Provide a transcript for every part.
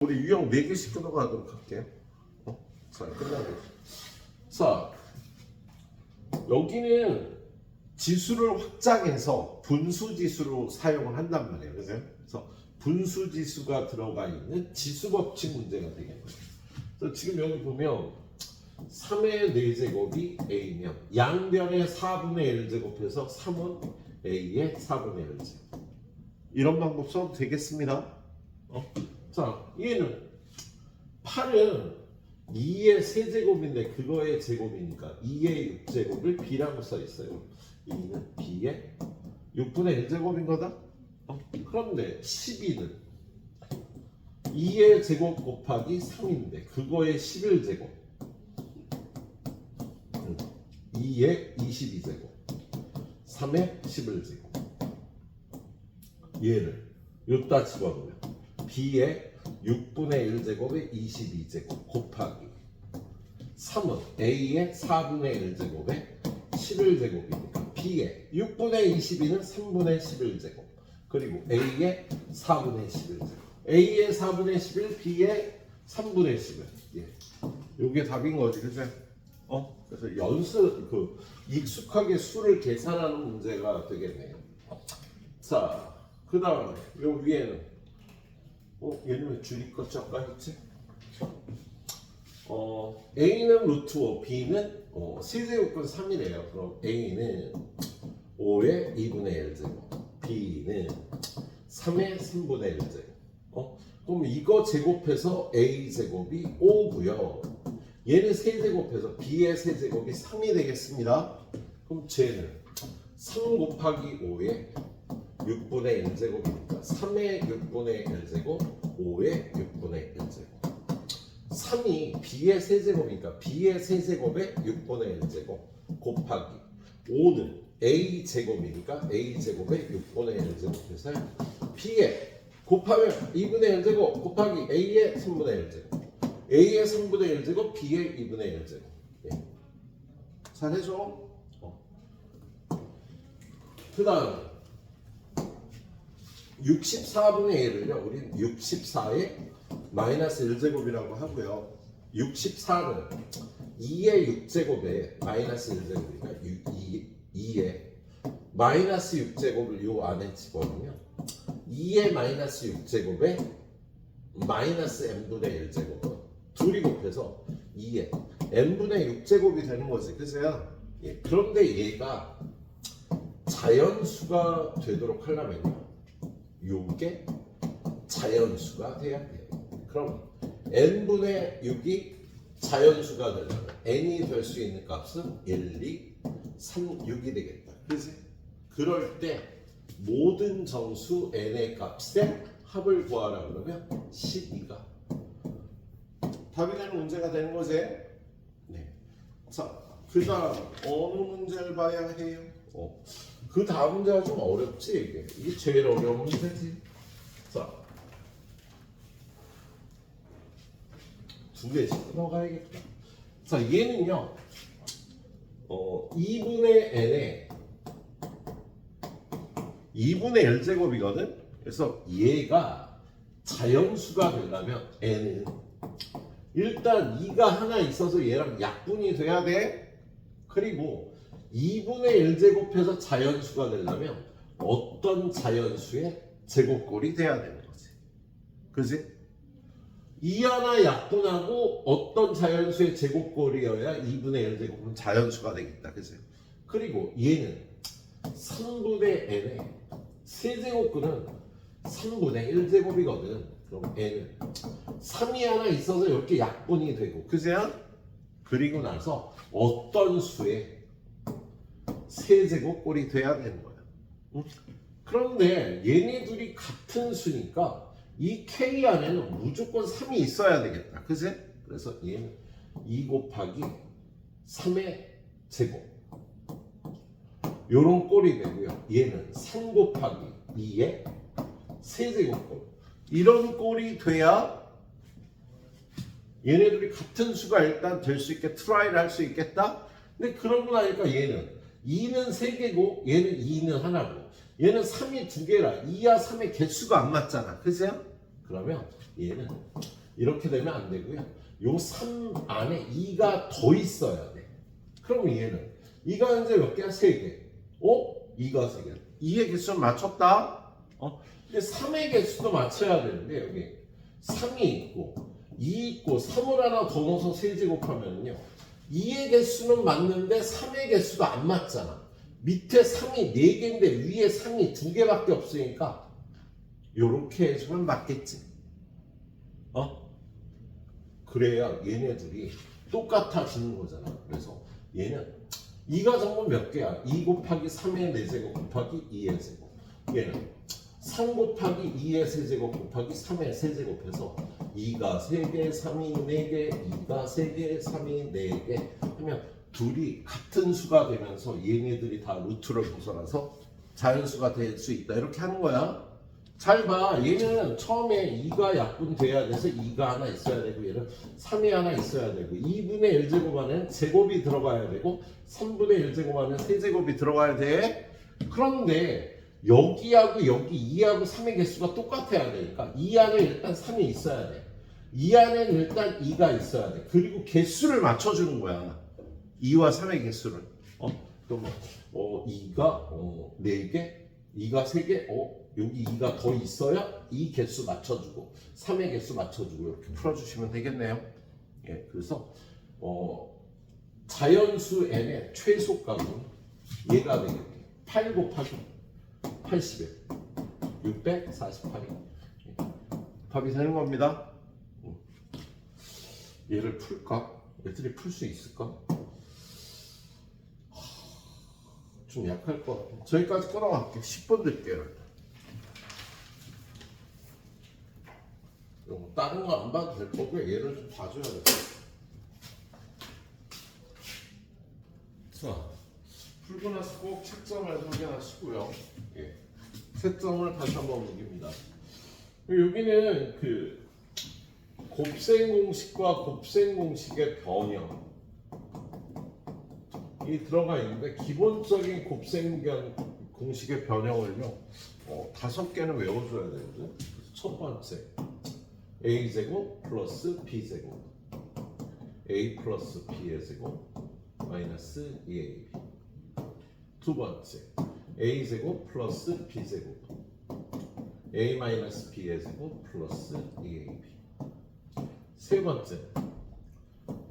우리 유형 4개씩 끊어가도록 할게요. 자, 끝나고. 자, 여기는 지수를 확장해서 분수지수로 사용을 한단 말이에요. 그래서 분수지수가 들어가 있는 지수법칙 문제가 되겠네요. 그래서 지금 여기 보면 3의 4제곱이 A면 양변의 4분의 1제곱해서 3은 A의 4분의 1제곱. 이런 방법 써도 되겠습니다. 자, 얘는 8은 2의 세제곱인데 그거의 제곱이니까 2의 6제곱을 B라고 써 있어요. 2는 B의 6분의 1제곱인 거다. 그런데 12는 2의 제곱 곱하기 3인데 그거의 11제곱 2의 22제곱 3의 11제곱 얘를 여기다 집어넣으면 B의 6분의 1제곱의 22제곱 곱하기 3은 A의 4분의 1제곱의 11제곱이니까 B의 6분의 22는 3분의 11제곱 그리고 A의 4분의 11제곱 A의 4분의 11, B의 3분의 11 이게 답인 거지, 그치? 그래서 익숙하게 수를 계산하는 문제가 되겠네요. 자, 그 다음에 요 위에는 얘는 왜 줄이 껐죠? 있지? A는 루트 5, B는 세제곱근 3이래요. 그럼 A는 5의 2분의 1제곱, B는 3의 3분의 1제곱. 그럼 이거 제곱해서 A제곱이 5고요. 얘는 세제곱해서 B의 세제곱이 3이 되겠습니다. 그럼 쟤는 3 곱하기 5의 6분의 1제곱이니까 3의 6분의 1제곱 5의 6분의 1제곱 3이 B의 세제곱이니까 B의 세제곱의 6분의 1제곱 곱하기 5는 A제곱이니까 A제곱의 6분의 1제곱 해서 B의 곱하면 2분의 1제곱 곱하기 A의 3분의 1제곱 A의 3분의 1제곱 B의 2분의 1제곱 잘해줘. 그 다음 64분의 1을요 우린 64의 마이너스 1제곱이라고 하고요 64는 2의 6제곱에 마이너스 1제곱이니까 2의 마이너스 6제곱을 요 안에 집어넣으면 2의 마이너스 6제곱에 마이너스 n분의 1제곱은 둘이 곱해서 2의 n분의 6제곱이 되는 거지, 그죠? 그런데 얘가 자연수가 되도록 하려면요 요게 자연수가 돼야 돼요. 그럼 n분의 6이 자연수가 되려면 n이 될 수 있는 값은 1, 2, 3, 6이 되겠다. 그치? 그럴 때 모든 정수 n의 값의 합을 구하라 그러면 12가 답이 되는 문제가 되는 거지. 네. 자, 그 다음 어느 문제를 봐야 해요? 그 다음 문제가 좀 어렵지. 이게 제일 어려운 문제지. 자, 2개씩 끊어가야겠다. 자, 얘는요 2분의 n에 2분의 1제곱이거든. 그래서 얘가 자연수가 되려면 n은 일단 2가 하나 있어서 얘랑 약분이 돼야 돼. 그리고 2분의 1제곱해서 자연수가 되려면 어떤 자연수의 제곱꼴이 돼야 되는 거지. 그지? 2 하나 약분하고 어떤 자연수의 제곱꼴이어야 2분의 1제곱은 자연수가 되겠다. 그지? 그리고 얘는 3분의 n의 세제곱근은 3분의 1제곱이거든. 그럼 n은 3이 하나 있어서 이렇게 약분이 되고, 그죠? 그리고 나서 어떤 수의 세제곱꼴이 돼야 되는 거야. 그런데 얘네들이 같은 수니까 이 K 안에는 무조건 3이 있어야 되겠다. 그지? 그래서 얘는 2 곱하기 3의 제곱 요런 꼴이 되고요. 얘는 3 곱하기 2의 세제곱꼴 이런 꼴이 돼야 얘네들이 같은 수가 일단 될 수 있게 트라이를 할 수 있겠다. 근데 그러고 나니까 얘는 2는 3개고 얘는 2는 하나고 얘는 3이 2개라 2와 3의 개수가 안 맞잖아. 그죠? 그러면 얘는 이렇게 되면 안 되고요. 요 3 안에 2가 더 있어야 돼. 그럼 얘는 2가 이제 몇 개야? 3개. 2가 3개. 2의 개수는 맞췄다. 근데 3의 개수도 맞춰야 되는데 여기 3이 있고 2 있고 3을 하나 더 넣어서 세제곱하면요. 2의 개수는 맞는데 3의 개수가 안 맞잖아. 밑에 3이 4개인데 위에 3이 2개밖에 없으니까 요렇게 해주면 맞겠지. 그래야 얘네들이 똑같아지는 거잖아. 그래서 얘는 2가 전부 몇 개야? 2 곱하기 3의 4제곱 곱하기 2의 제곱. 얘는 3 곱하기 2의 세제곱 곱하기 3의 세제곱 해서 2가 3개, 3이 4개, 2가 3개, 3이 4개 하면 둘이 같은 수가 되면서 얘네들이 다 루트를 벗어나서 자연수가 될 수 있다. 이렇게 하는 거야. 잘 봐. 얘는 처음에 2가 약분돼야 돼서 2가 하나 있어야 되고 얘는 3이 하나 있어야 되고 2분의 1제곱 안에는 제곱이 들어가야 되고 3분의 1제곱 안에는 세제곱이 들어가야 돼. 그런데 여기하고 여기 2하고 3의 개수가 똑같아야 되니까 2 안에 일단 3이 있어야 돼. 2 안에는 일단 2가 있어야 돼. 그리고 개수를 맞춰주는 거야. 2와 3의 개수를. 또 2가 4개, 2가 3개, 여기 2가 더 있어야 이 개수 맞춰주고 3의 개수 맞춰주고 이렇게 풀어주시면 되겠네요. 예, 그래서 자연수 n의 최소값은 얘가 되겠네요. 8 곱하기 80에 648이 답이 되는 겁니다. 얘를 풀까? 애들이 풀 수 있을까? 좀 약할 것 같아. 저기까지 끌어갈게. 10번 드릴게요. 다른 거 안 봐도 될 거고요. 얘를 좀 봐줘야 돼. 자, 풀고 나서 꼭 채점을 확인하시고요. 예. 채점을 다시 한번 보깁니다. 여기는 그 곱셈 공식과 곱셈 공식의 변형이 들어가 있는데 기본적인 곱셈 공식의 변형을요 5개는 외워줘야 되거든요. 첫 번째 a제곱 플러스 b제곱 a 플러스 b의 제곱 마이너스 2ab. 두 번째 a제곱 플러스 b제곱 a 마이너스 b의 제곱 플러스 2ab. 세 번째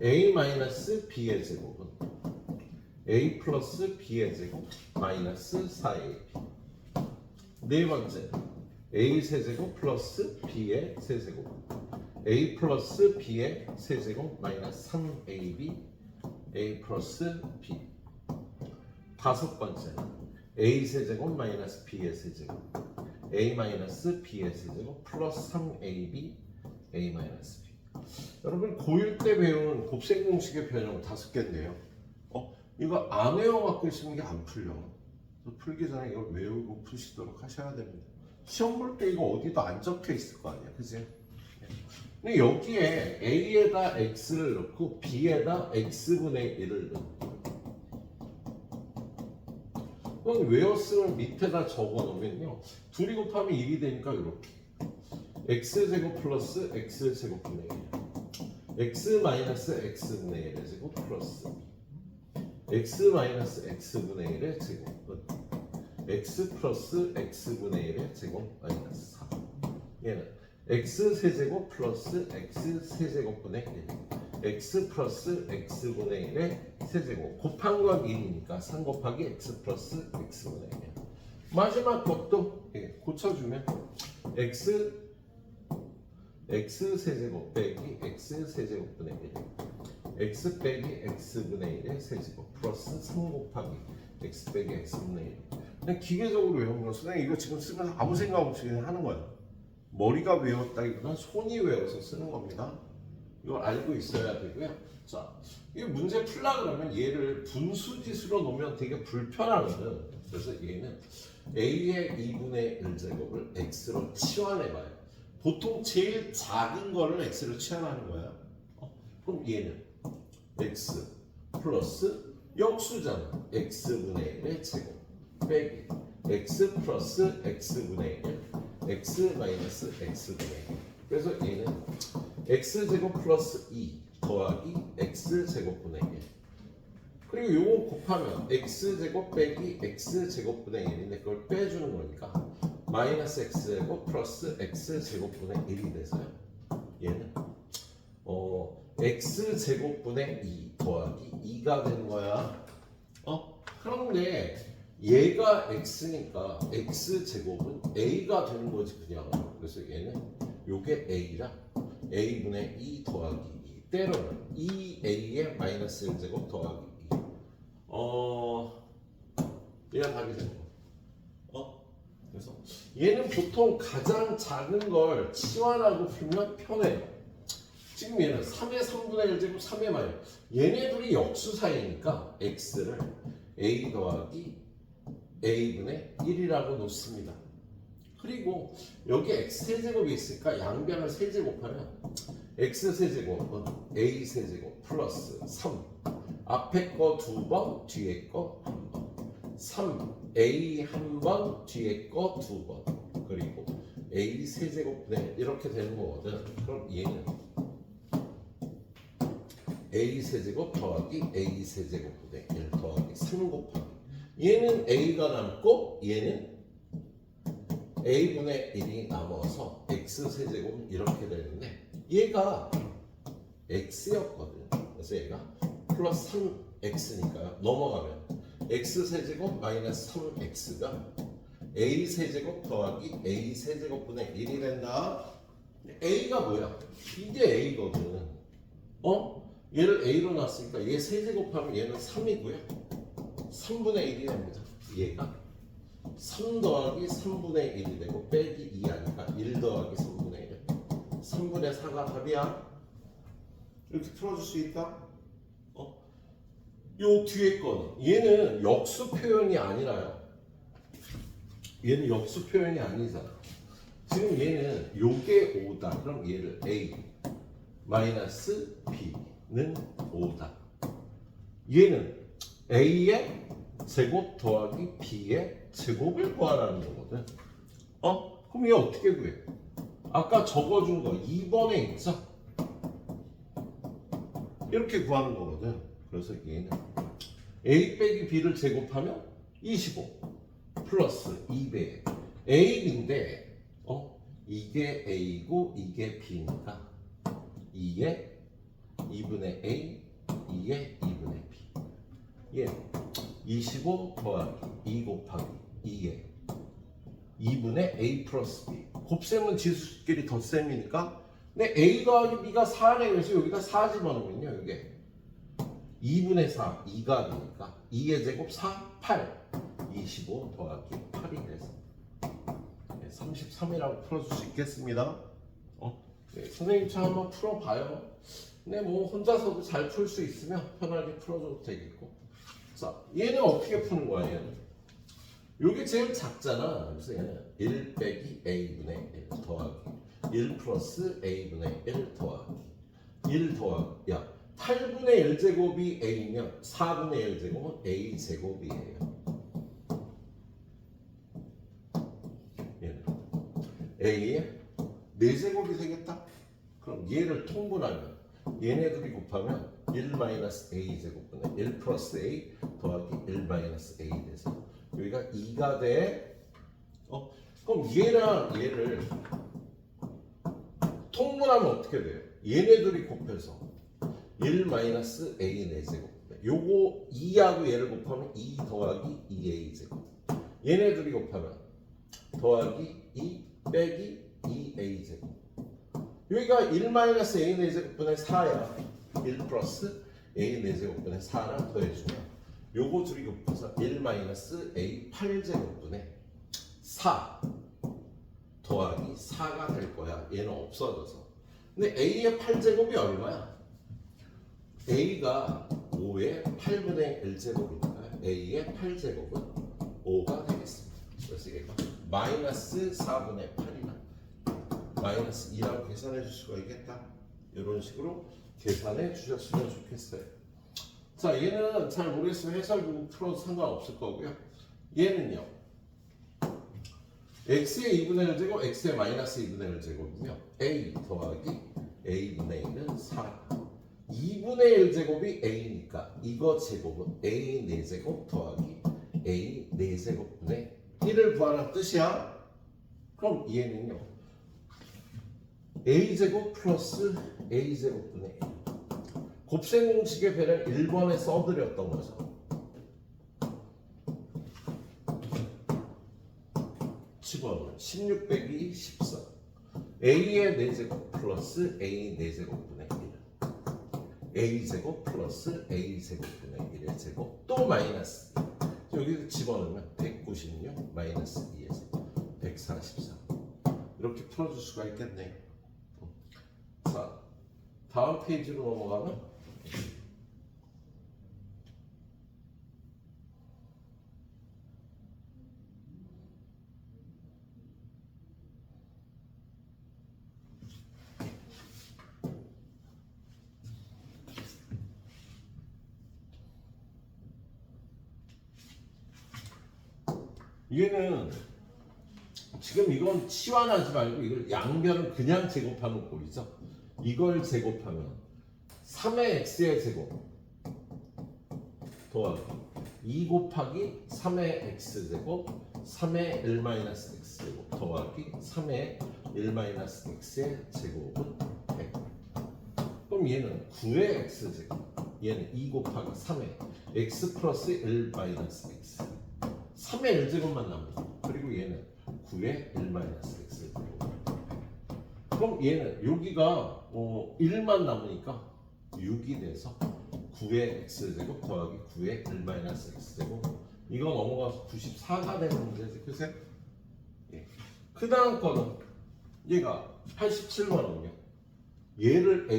a 마이너스 b의 제곱은 a 플러스 b의 제곱 마이너스 4ab. 네 번째 a 세제곱 플러스 b의 세제곱 a 플러스 b의 세제곱 마이너스 3ab a 플러스 b. 다섯 번째 a 세제곱 마이너스 b의 세제곱 a 마이너스 b의 세제곱 플러스 3ab a 마이너스 b. 여러분 고1 때 배운 곱셈 공식의 변형 5개인데요. 이거 안 외워갖고 있으면 이게 안 풀려. 풀기 전에 이걸 외우고 푸시도록 하셔야 됩니다. 시험 볼 때 이거 어디도 안 적혀 있을 거 아니야, 그지? 근데 여기에 a에다 x를 넣고 b에다 x분의 1을 넣고 그건 외웠으면 밑에다 적어 놓으면요 둘이 곱하면 1이 되니까 이렇게 x제곱 플러스 x제곱분의 1 x 마이너스 x분의 1의 제곱 플러스 x 마이너스 x분의 1의 제곱은 x 플러스 x분의 1의 제곱 마이너스 4. 얘는 x 세제곱 플러스 x 세제곱분의 1 x 플러스 x분의 1의 세제곱 곱한 건 1이니까 3 곱하기 x 플러스 x분의 1. 마지막 것도 고쳐주면 x 세제곱 빼기 x 세제곱분의 1 x 빼기 x분의 1의 세제곱 플러스 3 곱하기 x 빼기 x분의 1. 그냥 기계적으로 외운 거 선생님 이거 지금 쓰면서 아무 생각 없이 그냥 하는 거야. 머리가 외웠다기보다 손이 외워서 쓰는 겁니다. 이걸 알고 있어야 되고요. 자, 이 문제 풀라 그러면 얘를 분수지수로 놓으면 되게 불편하거든. 그래서 얘는 a의 2분의 1제곱을 x로 치환해봐요. 보통 제일 작은 거를 x로 치환하는 거야. 그럼 얘는 x 플러스 역수잖아. x분의 1의 제곱 빼기 x 플러스 x분의 1 x 마이너스 x분의 1 그래서 얘는 x제곱 플러스 2 더하기 x제곱분의 1. 그리고 요거 곱하면 x제곱 빼기 x제곱분의 1인데 그걸 빼주는 거니까 마이너스 x제곱 플러스 x제곱분의 1이 돼서요. 얘는 x제곱분의 2 더하기 2가 되는 거야. 그런데 얘가 x니까 x제곱은 a가 되는 거지 그냥. 그래서 얘는 요게 a라 a분의 2 더하기 2 때로는 2a의 마이너스 1제곱 더하기 2 얘가 답이 되는 거. 그래서 얘는 보통 가장 작은 걸 치환하고 풀면 편해요. 지금 얘는 3의 3분의 1제곱 3의 마이너스 얘네 둘이 역수사이니까 x를 a 더하기 a분의 1이라고 놓습니다. 그리고 여기 x세제곱이 있으니까 양변을 세제곱하면 x세제곱은 a세제곱 플러스 3 앞에 거 2번 뒤에 거 1번 3a 1번 뒤에 거 2번 그리고 a세제곱분의 이렇게 되는 거거든. 그럼 얘는 a세제곱 더하기 a세제곱분의 1 더하기 3 곱하기 얘는 a가 남고 얘는 a분의 1이 남아서 x세제곱은 이렇게 되는데 얘가 x였거든. 그래서 얘가 플러스 3x니까요. 넘어가면 x세제곱 마이너스 3x가 a세제곱 더하기 a세제곱분의 1이 된다. a가 뭐야? 이게 a거든. 얘를 a로 놨으니까 얘 세제곱하면 얘는 3이고요. 3분의 1이 됩니다. 얘가 3 더하기 3분의 1이 되고 빼기 2 하니까 1 더하기 3분의 1 3분의 4가 답이야. 이렇게 풀어줄 수 있다. 요 뒤에 거는 얘는 역수 표현이 아니라요. 얘는 역수 표현이 아니잖아. 지금 얘는 요게 5다. 그럼 얘를 a 마이너스 b는 5다. 얘는 a의 제곱 더하기 b의 제곱을 구하라는 거거든. 그럼 얘 어떻게 구해? 아까 적어준 거 2번에 있죠? 이렇게 구하는 거거든. 그래서 얘는 a 빼기 b를 제곱하면 25 플러스 2배 a인데 이게 a고 이게 b니까 2의 2분의 a 2의 2분의 b 얘 25 더하기 2 곱하기 2의 2분의 a 플러스 b 곱셈은 지수끼리 덧셈이니까 근데 a 더하기 b가 4래. 그래서 여기다 4 집어넣으면요 이게 2분의 4 2가 되니까 2의 제곱 4 8 25 더하기 8이 돼서 33이라고 풀어줄 수 있겠습니다. 네, 선생님처럼 한번 풀어봐요. 근데 뭐 혼자서도 잘 풀 수 있으면 편하게 풀어줘도 되겠고. 자, 얘는 어떻게 푸는 거야? 얘는 요게 제일 작잖아. 그래서 얘는 1 빼기 a분의 1 더하기 1 플러스 a분의 1 더하기 1 더하기 8분의 1제곱이 a면 4분의 1제곱은 a제곱이에요. 얘는 a의 4제곱이 되겠다. 그럼 얘를 통분하면 얘네들이 곱하면 1 마이너스 a 제곱분의 1 플러스 a 더하기 1 마이너스 a 돼서 여기가 2가 돼. 그럼 얘랑 얘를 통분하면 어떻게 돼요? 얘네들이 곱해서 1 마이너스 a 4제곱 요거 2하고 얘를 곱하면 2 더하기 2a 제곱 얘네들이 곱하면 더하기 2 빼기 2a 제곱 여기가 1 마이너스 a 4제곱분의 4야. 1 플러스 a 4제곱분의 4랑 더해주면 요거 둘이 곱해서 1 마이너스 a 8제곱분의 4 더하기 4가 될 거야. 얘는 없어져서. 근데 a의 8제곱이 얼마야? a가 5의 8분의 1제곱이니까 a의 8제곱은 5가 되겠습니다. 그래서 얘가 마이너스 4분의 8이나 마이너스 2라고 계산해 줄 수가 있겠다. 이런 식으로 계산해 주셨으면 좋겠어요. 자, 얘는 잘 모르겠으면 해설 부분 풀어도 상관없을 거고요. 얘는요. x의 2분의 1 제곱, x의 마이너스 2분의 1 제곱이며 a 더하기 a분의 1은 4. 2분의 1 제곱이 a니까 이거 제곱은 a 4제곱 더하기 a 4제곱분의 1을 구하라는 뜻이야. 그럼 얘는요 a제곱 플러스 a제곱분의 1. 곱셈 공식의 배를 1번에 써드렸던 거죠. 집어넣으면 16 빼기 14 a의 4제곱 플러스 a 4제곱분의 1 a제곱 플러스 a제곱분의 1의 제곱 또 마이너스 여기 집어넣으면 196 마이너스 2에서 144 이렇게 풀어줄 수가 있겠네요. 자 다음 페이지로 넘어가면 얘는 지금 이건 치환하지 말고 이걸 양변을 그냥 제곱하는 꼴이죠. 이걸 제곱하면 3의 x의 제곱 더하기 2 곱하기 3의 x제곱 3의 1-x제곱 더하기 3의 1-x의 제곱은 100. 그럼 얘는 9의 x제곱 얘는 2 곱하기 3의 x 플러스 1-x 3의 1제곱만 남습니다. 그리고 얘는 9의 1-x제곱. 그럼 얘는 여기가 1만 남으니까 6이 돼서 9의 x제곱 더하기 9의 1-x제곱. 이거 넘어가서 94가 되는 문제지. 그치? 예. 그 다음 거는 얘가 87번은요. 얘를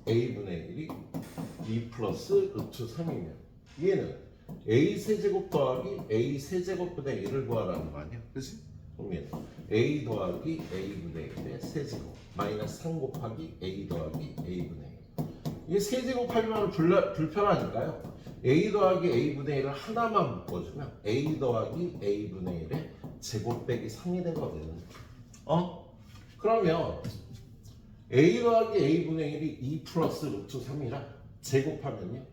a분의 1이 2 플러스 루트 3이면 얘는 a 세제곱 더하기 a 세제곱분의 1을 구하라는 거 아니야? 그치? 그러면 a 더하기 a분의 1의 세제곱 마이너스 3 곱하기 a 더하기 a분의 1 이게 세제곱하면 불편하니까요. a 더하기 a분의 1을 하나만 묶어주면 a 더하기 a분의 1의 제곱 빼기 3이 되거든. 그러면 a 더하기 a분의 1이 2 플러스 루트 3이라 제곱하면요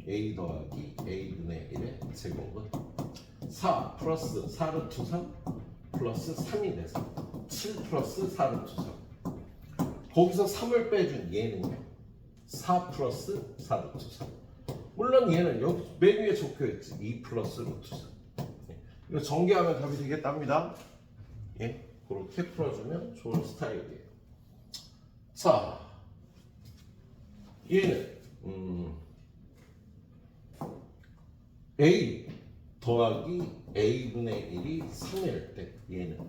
a 더하기 a분의 1의 제곱은 4 플러스 4 루트 3 플러스 3이 돼서 7 플러스 4 루트 3 거기서 3을 빼준 얘는요 4 플러스 4 루트 3 물론 얘는 여기 맨 위에 적혀있지 2 플러스 루트 3 이거 전개하면 답이 되겠답니다. 예, 그렇게 풀어주면 좋은 스타일이에요. 자 얘는 a 더하기 a분의 1이 3일 때 얘는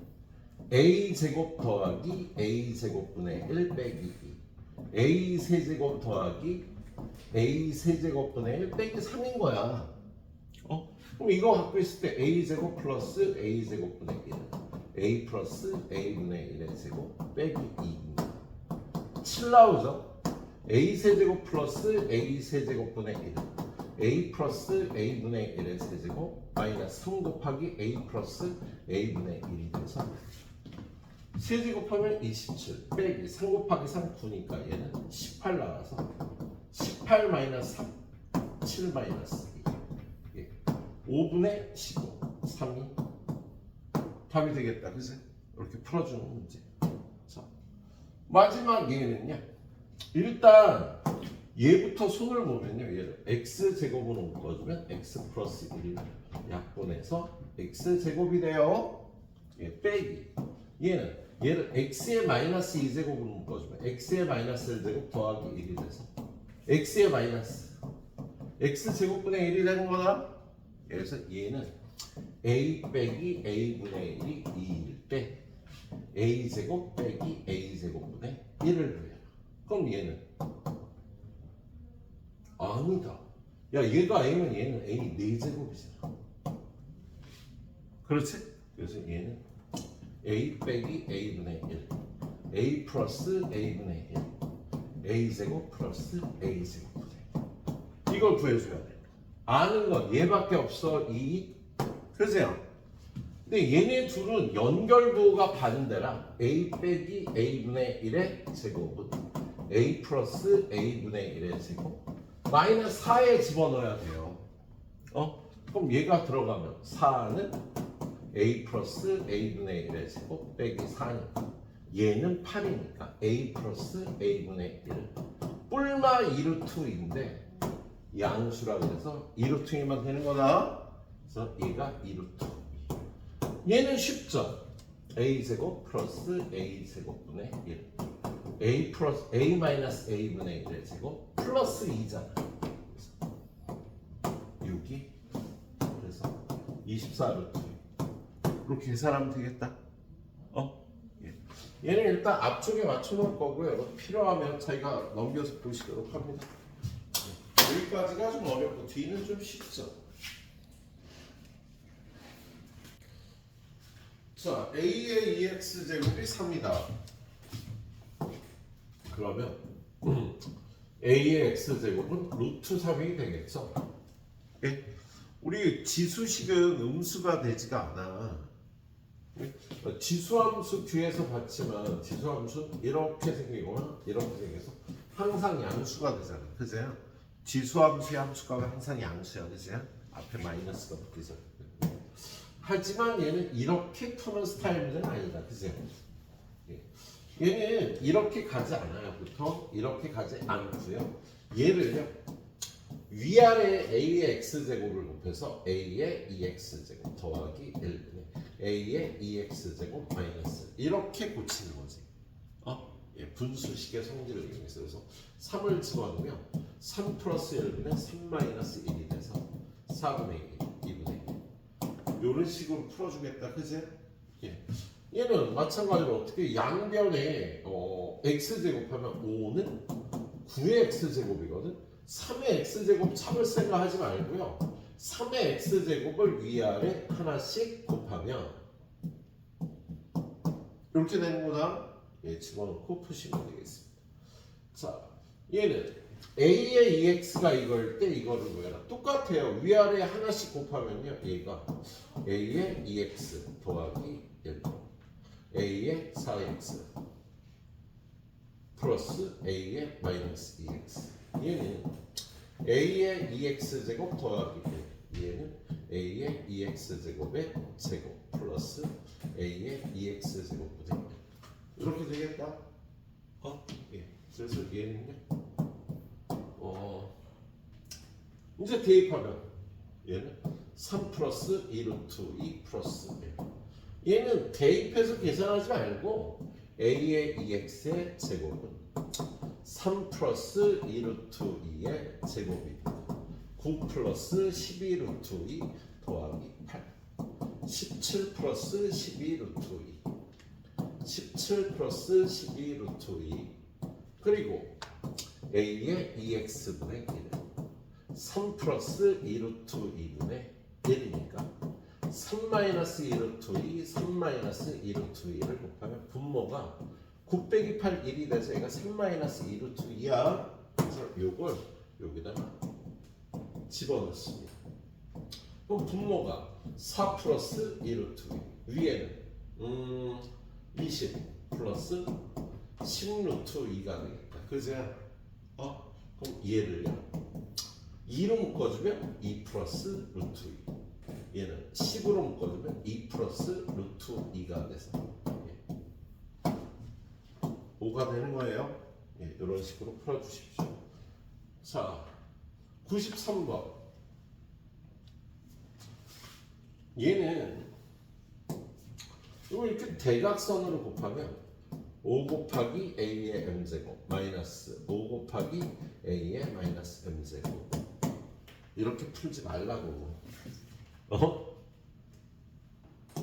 a제곱 더하기 a제곱분의 1 빼기 2 a 세제곱 더하기 a 세제곱분의 1 빼기 3인 거야. 그럼 이거 갖고 있을 때 a제곱 플러스 a제곱분의 1 a 플러스 a분의 1의 제곱 빼기 2입니다. 7 나오죠? a 세제곱 플러스 a 세제곱분의 1 a 플러스 a분의 1의 세제곱 마이너스 3 곱하기 a 플러스 a분의 1이 돼서 세제곱하면 27 빼기 3 곱하기 3 9니까 얘는 18 나와서 18 마이너스 3 7 마이너스 2 예. 5분의 15 3이 답이 되겠다. 그래서 이렇게 풀어주는 문제. 자, 마지막 얘는요 일단 얘부터 손을 보면요 얘를 x제곱으로 묶어주면 x 플러스 1을 약분해서 x제곱이 돼요. 예, 빼기 얘는 얘를 x의 마이너스 2제곱으로 묶어주면 x의 마이너스 1제곱 더하기 1이 돼서 x의 마이너스 x제곱분의 1이 되는 거다. 그래서 얘는 a 빼기 a분의 1이 2일 때 a제곱 빼기 a제곱분의 1을 구해라. 그럼 얘는 아니다. 야 얘가 a면 얘는 a 4제곱이잖아. 그렇지? 그래서 얘는 a 빼기 a분의 1 a 플러스 a분의 1 a제곱 플러스 a제곱분의 1 이걸 구해줘야 돼. 아는 건 얘밖에 없어. 2 그죠? 근데 얘네 둘은 연결부호가 반대라 a 빼기 a분의 1의 제곱은 a 플러스 a분의 1의 제곱 마이너스 4에 집어넣어야 돼요. 그럼 얘가 들어가면 4는 a 플러스 a분의 1의 제곱 빼기 4니까 얘는 8이니까 a 플러스 a분의 1 뿔마 2루트인데 양수라 그래서 2루트이면 되는 거다. 그래서 얘가 2루트. 얘는 쉽죠. a제곱 플러스 a제곱분의 1 a 플러스 a 마이너스 a분의 1의 제곱 플러스 2잖아. 6이 그래서 24루트 이렇게 계산하면 되겠다. 얘는 일단 앞쪽에 맞춰놓을 거고요. 필요하면 자기가 넘겨서 보시도록 합니다. 여기까지가 좀 어렵고 뒤는 좀 쉽죠. 자, a의 2x 제곱이 3이다. 그러면 a의 x 제곱은 루트 3이 되겠죠. 우리 지수식은 음수가 되지가 않아. 지수함수 뒤에서 봤지만 지수함수 이렇게 생기거나 이렇게 생겨서 항상 양수가 되잖아. 그죠? 지수함수의 함수가 항상 양수야. 그죠? 앞에 마이너스가 붙이죠. 하지만 얘는 이렇게 푸는 스타일은 아니다. 그죠? 얘는 이렇게 가지 않아요. 보통 이렇게 가지 않고요. 얘를요. 위아래 a의 x제곱을 곱해서 a의 2x제곱 더하기 1분의 a의 2x제곱 마이너스 이렇게 고치는 거지. 분수식의 성질을 이용해서 그래서 3을 집어넣으면 3 플러스 1분의 3 마이너스 1이 돼서 4분의 1, 2분의 1 이런 식으로 풀어주겠다. 그지? 얘는 마찬가지로 어떻게 양변에 x제곱하면 5는 9의 x제곱이거든. 3의 x제곱 참을 생각하지 말고요. 3의 x제곱을 위아래 하나씩 곱하면 이렇게 되는 거다. 집어넣고 푸시면 되겠습니다. 자, 얘는 a의 2x가 이걸 때 이거를 뭐야? 똑같아요. 위아래 하나씩 곱하면요. 얘가 a의 2x 더하기 1 a의 4x 플러스 a의 마이너스 2x 얘는 a의 2x 제곱 더하기 1 얘는 a의 2x 제곱의 제곱 플러스 a의 2x 제곱분의 1 이렇게 되겠다. 그래서 얘는요 이제 대입하면 얘는 3 플러스 2루트 2 플러스 1 얘는 대입해서 계산하지 말고 a의 2x의 제곱은 3 플러스 2루트 2의 제곱이 9 플러스 12루트 2 더하기 8 17 플러스 12루트 2 17 플러스 12루트 2 그리고 a의 2x분의 1 3 플러스 2루트 2분의 1이니까 3 마이너스 2루트 2 3 마이너스 2루트 2를 곱하면 분모가 9 빼기 8 1이 돼서 얘가 3 마이너스 2루트 2야. 그래서 요걸 여기다가 집어넣습니다. 그럼 분모가 4 플러스 2루트 2 위에는 20 플러스 10루트 2가 되겠다. 그죠? 그럼 얘를요 2로 묶어주면 2 플러스 루트 2 얘는 10으로 묶어주면 2 플러스 루트 2가 돼서 5가 되는 거예요. 이런 식으로 풀어주십시오. 자, 93번. 얘는 이거 이렇게 대각선으로 곱하면 5 곱하기 a의 m제곱 마이너스 5 곱하기 a의 마이너스 m제곱 이렇게 풀지 말라고.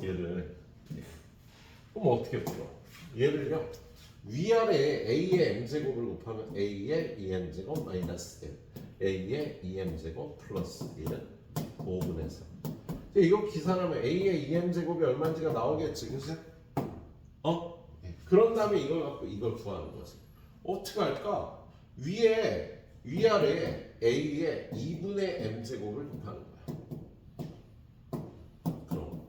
얘를 그럼 어떻게 풀어? 얘를요 위아래 a의 m제곱을 곱하면 a의 2m제곱 마이너스 1 a의 2m제곱 플러스 1은 5분의 3 이거 계산하면 a의 2m제곱이 얼마인지가 나오겠지. 그치? 그런 다음에 이걸 갖고 이걸 구하는 거지. 어떻게 할까? 위아래 a의 2분의 m제곱을 곱하는 거야. 그럼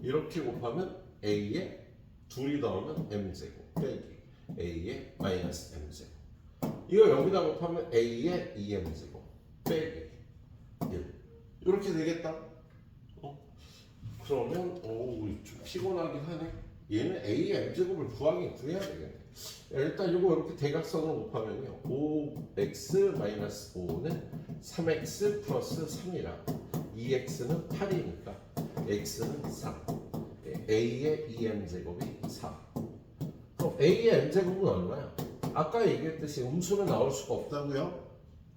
이렇게 곱하면 a에 둘이 더하면 m제곱 빼기 a에 마이너스 m제곱. 이거 여기다 곱하면 a에 2m제곱 빼기 1. 이렇게 되겠다. 그러면 좀 피곤하긴 하네. 얘는 a의 m제곱을 구해야 되겠네. 일단 이거 이렇게 대각선으로 곱하면요 5x-5는 3x 플러스 3이라 2x는 8이니까 x는 3 a의 2m제곱이 4. 그럼 a의 m제곱은 얼마야? 아까 얘기했듯이 음수는 나올 수가 없다고요.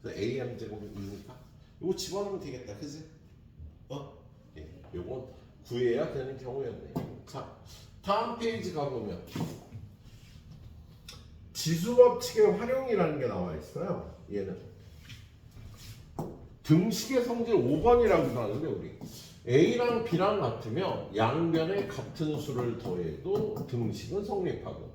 그래서 a m제곱은 2니까 이거 집어넣으면 되겠다. 그지? 요건 구해야 되는 경우였네. 자, 다음 페이지 가보면 지수법칙의 활용이라는 게 나와 있어요. 얘는 등식의 성질 5번이라고 하는데 우리 A랑 B랑 같으면 양변에 같은 수를 더해도 등식은 성립하고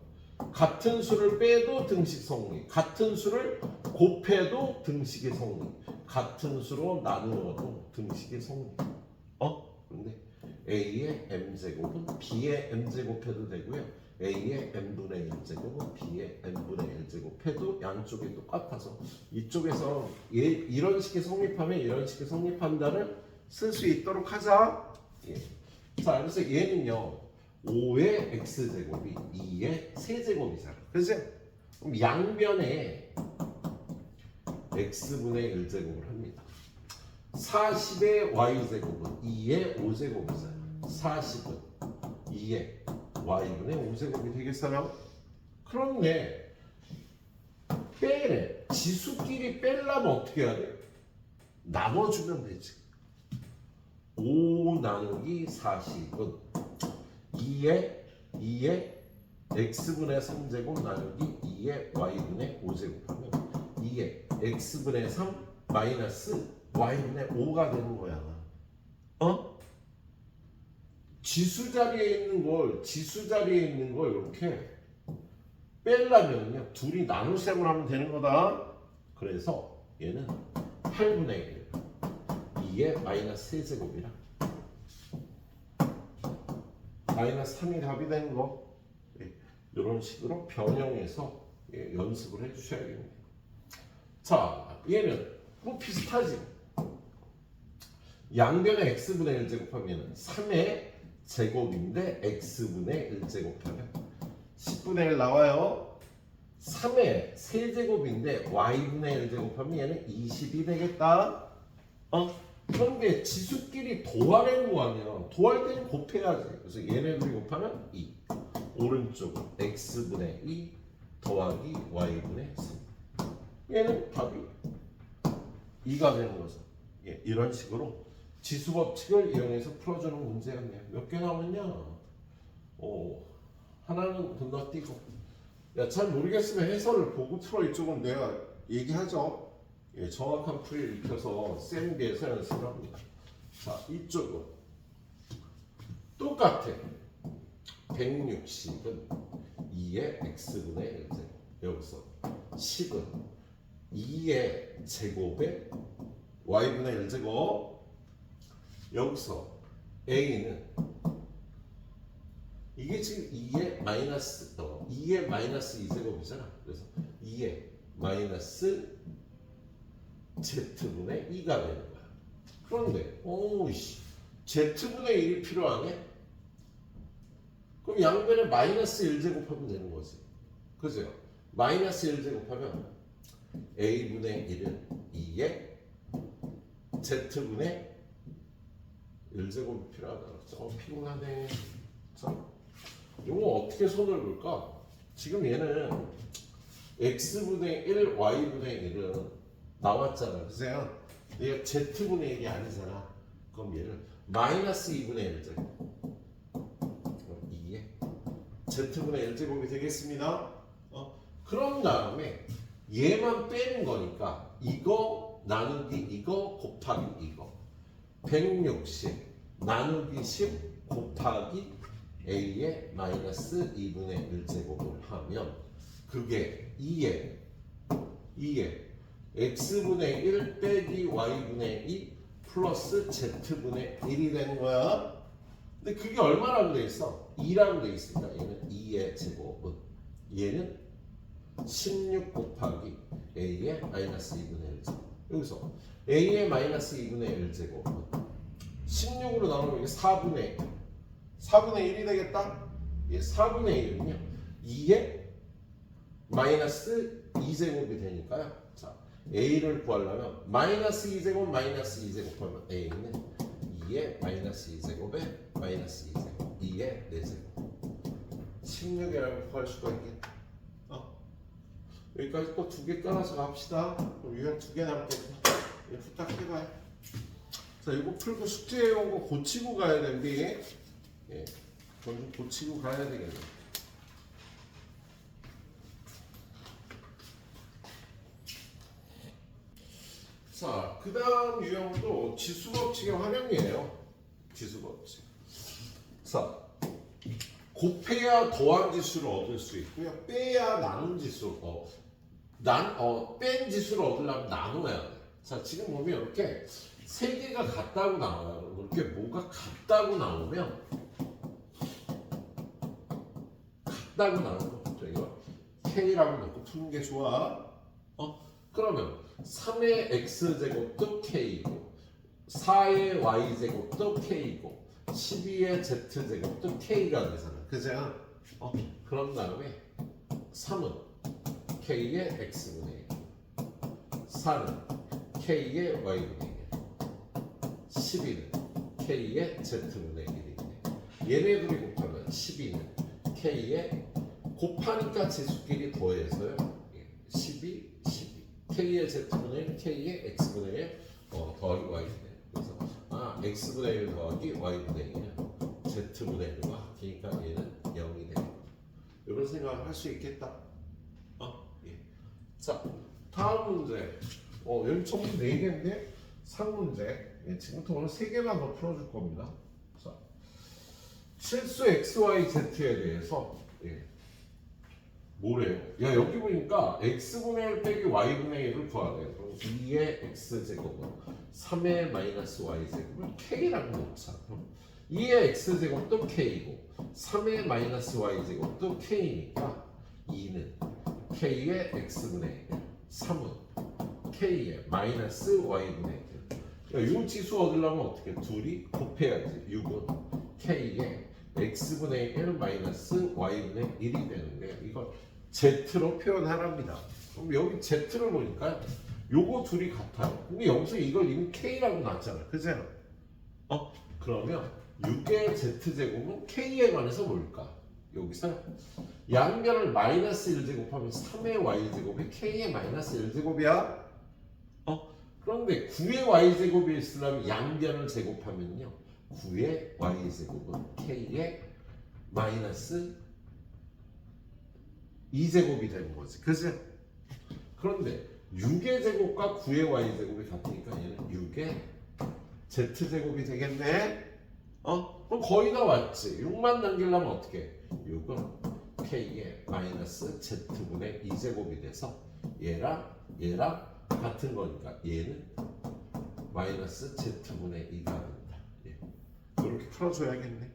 같은 수를 빼도 등식 성립, 같은 수를 곱해도 등식이 성립, 같은 수로 나누어도 등식이 성립. 근데 A의 m제곱은 B의 m제곱 해도 되고요. A의 n분의 1제곱은 B의 n분의 1제곱 해도 양쪽이 똑같아서 이쪽에서 이런 식이 성립하면 이런 식이 성립한다를 쓸 수 있도록 하자. 자, 그래서 얘는요 5의 x제곱이 2의 세제곱이잖아. 그죠? 그럼 양변에 x분의 1제곱을 합니다. 40의 y제곱은 2의 5제곱이잖아. 40은 2의 y분의 5제곱이 되겠어요? 그런데 빼래. 지수끼리 빼려면 어떻게 해야 돼? 나눠주면 되지. 5 나누기 40은 2의 x분의 3제곱 나누기 2의 y분의 5제곱 하면 2의 x분의 3 마이너스 y분의 5가 되는 거야. 지수 자리에 있는 걸 이렇게 빼려면요 둘이 나눗셈을 하면 되는 거다. 그래서 얘는 8분의 1 2의 마이너스 세제곱이라 마이너스 3이 답이 되는 거. 이런 식으로 변형해서 연습을 해주셔야겠네요. 자, 얘는 뭐 비슷하지. 양변에 x분의 1제곱하면 3의 제곱인데 x분의 1제곱하면 10분의 1 나와요. 3의 세제곱인데 y분의 1제곱하면 얘는 20이 되겠다. 그런데 지수끼리 도하려는 거 아니야. 도할 때는 곱해야지. 그래서 얘네들이 곱하면 2. 오른쪽은 x분의 2 더하기 y분의 3. 얘는 답이 2가 되는 거죠. 이런 식으로 지수법칙을 이용해서 풀어주는 문제였네요. 몇 개 나오냐? 하나는 건너뛰고. 잘 모르겠으면 해설을 보고 풀어. 이쪽은 내가 얘기하죠. 정확한 풀이를 익혀서 쌤비에서 연습을 합니다. 자, 이쪽은 똑같아. 160은 2의 x분의 1제곱. 여기서 10은 2의 제곱에 y분의 1제곱. 여기서 a는 이게 지금 2의 마이너스 2제곱이잖아. 그래서 2의 마이너스 z분의 2가 되는 거야. 그런데 z분의 1이 필요하네. 그럼 양변에 마이너스 1제곱 하면 되는 거지. 그죠? 마이너스 1제곱 하면 a분의 1은 2의 z분의 1제곱이 필요하다. 피곤하네. 자, 이거 어떻게 손을 볼까? 지금 얘는 x분의 1, y분의 1은 나왔잖아. 그죠? 얘가 z분의 1이 아니잖아. 그럼 얘를 마이너스 2분의 1제곱. 그럼 2에 z분의 1제곱이 되겠습니다. 그런 다음에 얘만 빼는 거니까 이거 나누기 이거 곱하기 이거 160 나누기 10 곱하기 a의 마이너스 2분의 1제곱을 하면 그게 2에 x분의 1 빼기 y분의 2 플러스 z분의 1이 되는 거야. 근데 그게 얼마라고 돼 있어? 2라고 돼 있으니까 얘는 2의 제곱은 얘는 16 곱하기 a의 마이너스 2분의 1 제곱. 여기서 a의 마이너스 2분의 1 제곱은 16으로 나누면 이게 4분의 1이 되겠다? 예, 4분의 1은요 2의 마이너스 2제곱이 되니까요. 자, a를 구하려면 마이너스 2제곱 마이너스 2제곱 하면 a는 2의 마이너스 2제곱에 마이너스 2제곱 2의 4제곱 16이라고 구할 수가 있겠다. 여기까지 또 2개 끊어서 갑시다. 그럼 유형 2개 남겠다. 이거 딱 해봐요. 자, 이거 풀고 숙제해온 거 고치고 가야 되는데, 예, 그건 좀 고치고 가야 되겠네. 자, 그 다음 유형도 지수법칙의 활용이에요. 지수법칙. 자, 곱해야 더한 지수를 얻을 수 있고요. 빼야 나눈 지수, 뺀 지수를 얻으려면 나눠야 돼. 자, 지금 보면 이렇게 세 개가 같다고 나와요. 이렇게 뭐가 같다고 나오면 이거 K라고 넣고 푸는 게 좋아. 그러면 3의 X제곱도 K이고 4의 Y제곱도 K이고 12의 Z제곱도 K가 되잖아. 그죠? 그런 다음에 3은 K의 X분의 1 4는 K의 Y분의 1 12는 K의 Z분의 1인데 얘네 둘이 곱하면 12는 K의 곱하니까 지수끼리 더해서요 12, 12 K의 Z분의 1, K의 X분의 1 더하기 Y분의 1 그래서 X분의 1 더하기 Y분의 1은 Z분의 1과 같으니까 얘는 0이 돼요. 이런 생각을 할 수 있겠다. 예. 자, 다음 문제. 여기 총 4개인데 상문제. 예, 지금부터 오늘 3개만 더 풀어줄 겁니다. 자, 실수 x, y, z에 대해서 뭐래요? 야, 여기 보니까 x분의 1 빼기 y분의 1을 구하래요. 그럼 2의 x제곱은 3의 마이너스 y제곱을 k라고 놓자. 그럼 2의 x제곱도 k이고 3의 마이너스 y제곱도 k니까 2는 k의 x분의 1 3은 k의 마이너스 y분의 1. 이 지수 얻으려면 어떻게? 둘이 곱해야지. 6은 k의 x분의 1 마이너스 y분의 1이 되는데 이걸 z로 표현하랍니다. 그럼 여기 z를 보니까 요거 둘이 같아요. 근데 여기서 이걸 이미 k라고 놨잖아. 그죠? 그러면 6의 z제곱은 k에 관해서 뭘까? 여기서 양변을 마이너스 1제곱하면 3의 y제곱이 k의 마이너스 1제곱이야. 그런데 9의 y제곱이 있으려면 양변을 제곱하면요 9의 y제곱은 k의 마이너스 2제곱이 되는 거지. 그치? 그런데 6의 제곱과 9의 y제곱이 같으니까 얘는 6의 z제곱이 되겠네. 그럼 거의 다 왔지. 6만 남기려면 어떻게? 6은 k의 마이너스 z분의 2제곱이 돼서 얘랑 같은 거니까 얘는 마이너스 z분의 2가 된다. 이렇게 풀어줘야겠네.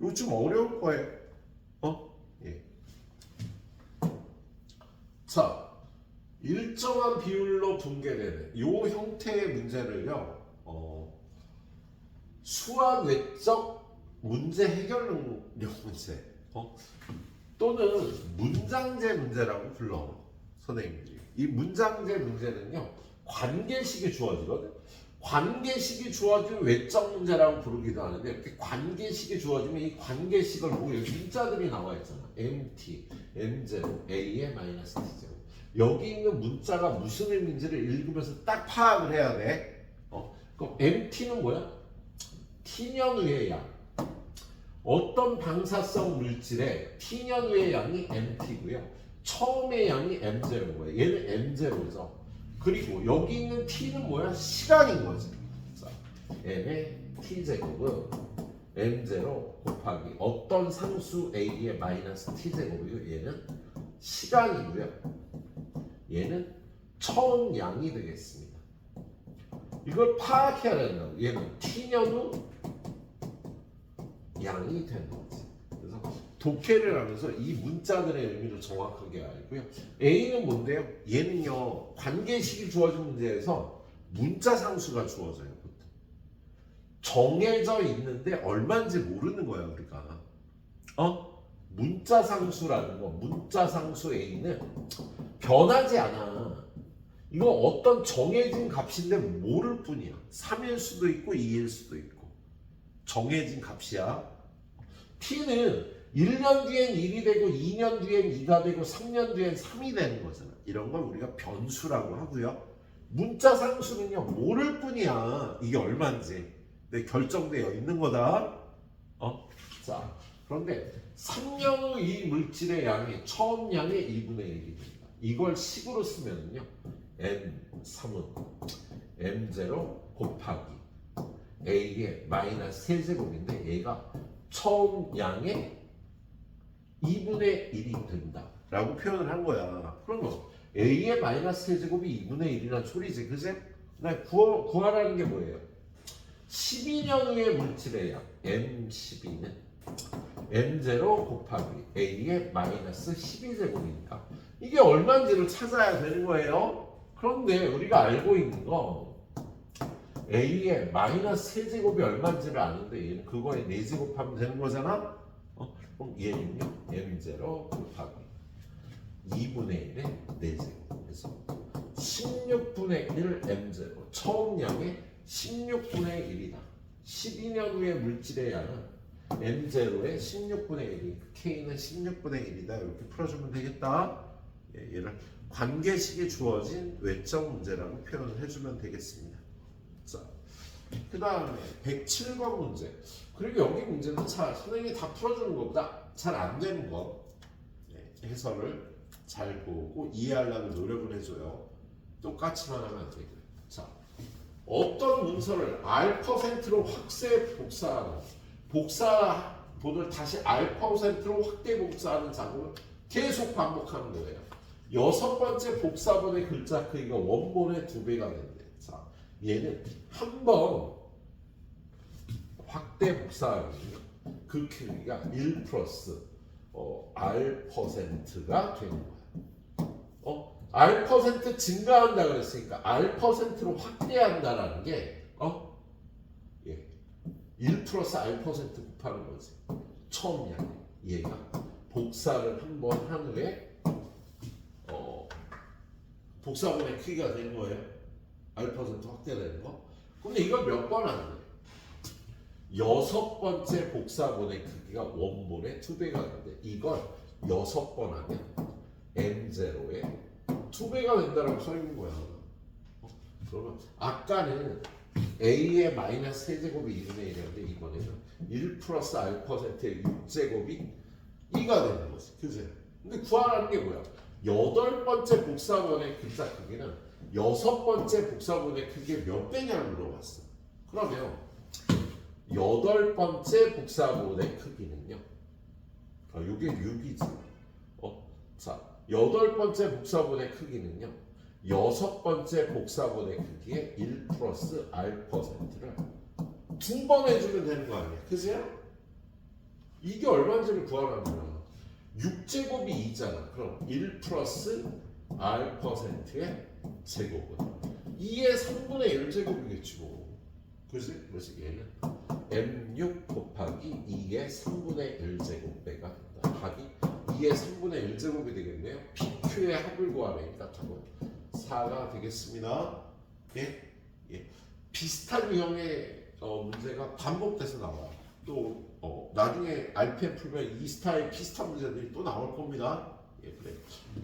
이거 좀 어려울 거예요. 예. 자, 일정한 비율로 분개되는 이 형태의 문제를요. 수학 외적 문제 해결력 문제 또는 문장제 문제라고 불러 선생님들이. 이 문장제 문제는요 관계식이 주어지거든. 관계식이 주어지면 외적 문제라고 부르기도 하는데 이렇게 관계식이 주어지면 이 관계식을 보고 여기 문자들이 나와 있잖아. MT, M0, A의 마이너스 T제곱. 여기 있는 문자가 무슨 의미인지를 읽으면서 딱 파악을 해야 돼. 그럼 MT는 뭐야? T년의 양. 어떤 방사성 물질의 T년의 양이 MT고요. 처음의 양이 M0인 거예요. 얘는 M0죠. 그리고 여기 있는 T는 뭐야? 시간인 거지. 자, M의 T제곱은 M0 곱하기 어떤 상수 A의 마이너스 T제곱이고 얘는 시간이고요. 얘는 처음 양이 되겠습니다. 이걸 파악해야 된다고. 얘는 T년후 양이 되는 거지. 그래서 독해를 하면서 이 문자들의 의미를 정확하게 알고요. A는 뭔데요? 얘는요, 관계식이 주어진 문제에서 문자 상수가 주어져요. 보통. 정해져 있는데 얼마인지 모르는 거야, 우리가. 문자 상수라는 거, 문자 상수 A는 변하지 않아. 이거 어떤 정해진 값인데 모를 뿐이야. 3일 수도 있고 2일 수도 있고. 정해진 값이야. T는 1년 뒤엔 1이 되고 2년 뒤엔 2가 되고 3년 뒤엔 3이 되는 거잖아. 이런 걸 우리가 변수라고 하고요. 문자 상수는요, 모를 뿐이야. 이게 얼마인지. 근데 결정되어 있는 거다. 자, 그런데 3년 후 이 물질의 양이 처음 양의 2분의 1이 됩니다. 이걸 식으로 쓰면요, M3은 M0 곱하기 A의 마이너스 세제곱인데 얘가 처음 양의 2분의 1이 된다 라고 표현을 한 거야. 그러면 A의 마이너스 세제곱이 2분의 1이란 소리지, 그지? 나 구하라는 게 뭐예요? 12년 후의 물질의 양 M12는 M0 곱하기 A의 마이너스 12제곱이니까 이게 얼마인지를 찾아야 되는 거예요. 그런데 우리가 알고 있는 거 A의 마이너스 세제곱이 얼마인지를 아는데 얘는 그거에 4제곱하면 되는 거잖아. 그럼 얘는요, M0 곱하기 2분의 1의 4제곱. 그래서 16분의 1 M0 처음 양의 16분의 1이다. 12년 후의 물질의 양은 M0의 16분의 1이 K는 16분의 1이다. 이렇게 풀어주면 되겠다. 얘를 관계식이 주어진 외적 문제라고 표현을 해주면 되겠습니다. 자, 그 다음에 107번 문제. 그리고 여기 문제는 선생님이 다 풀어주는 것보다 잘 안 되는 거 해설을 잘 보고 이해하려고 노력을 해줘요. 똑같이만 하면 안 되고요. 자, 어떤 문서를 R%로 확대 복사하는 복사본을 다시 R%로 확대 복사하는 작업을 계속 반복하는 거예요. 6번째 복사본의 글자 크기가 원본의 2배가 된대. 자, 얘는 한 번 확대 복사하면요, 그 크기가 1 플러스 R%가 되는 거야. R% 증가한다 그랬으니까 R%로 확대한다라는 게 1 플러스 R% 곱하는 거지. 처음 양. 얘가 복사를 한 번 한 후에 복사본의 크기가 되는 거예요. R% 확대되는 거. 근데 이걸 몇 번 하는 거예요? 6번째 복사본의 크기가 원본의 2배가 되는데 이걸 6번 하면 M0의 2배가 된다라고 써 있는 거야. 그러면 아까는 A의 마이너스 세제곱이 2분의 1이었는데 이번에는 1 플러스 R%의 6제곱이 2가 되는 거지. 그치? 근데 구하라는 게 뭐야? 8번째 복사본의 글자 크기는 6번째 복사본의 크기의 몇 배냐를 물어봤어. 그러면 8번째 복사본의 크기는요, 이게 6이지. 자, 8번째 복사본의 크기는요, 6번째 복사본의 크기의 1 플러스 R%를 2번 해주면 되는 거 아니야? 그죠? 이게 얼마인지를 구하라는 거야. 6제곱이 2잖아. 그럼 1 플러스 R%의 제곱은 2의 3분의 1제곱이겠지 뭐. 그지? 그래서 얘는 M6 곱하기 2의 3분의 1제곱배가 된다. 답이 2의 3분의 1제곱이 되겠네요. PQ의 합을 구하라니까 답은 4가 되겠습니다. 예? 비슷한 유형의 문제가 반복돼서 나와요. 또 나중에 RPM 풀면 이 스타일 비슷한 문제들이 또 나올 겁니다. 그래.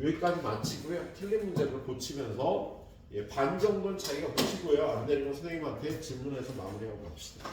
여기까지 마치고요. 틀린 문제를 고치면서 반 정도는 자기가 보시고요. 안 되는 건 선생님한테 질문해서 마무리하고 갑시다.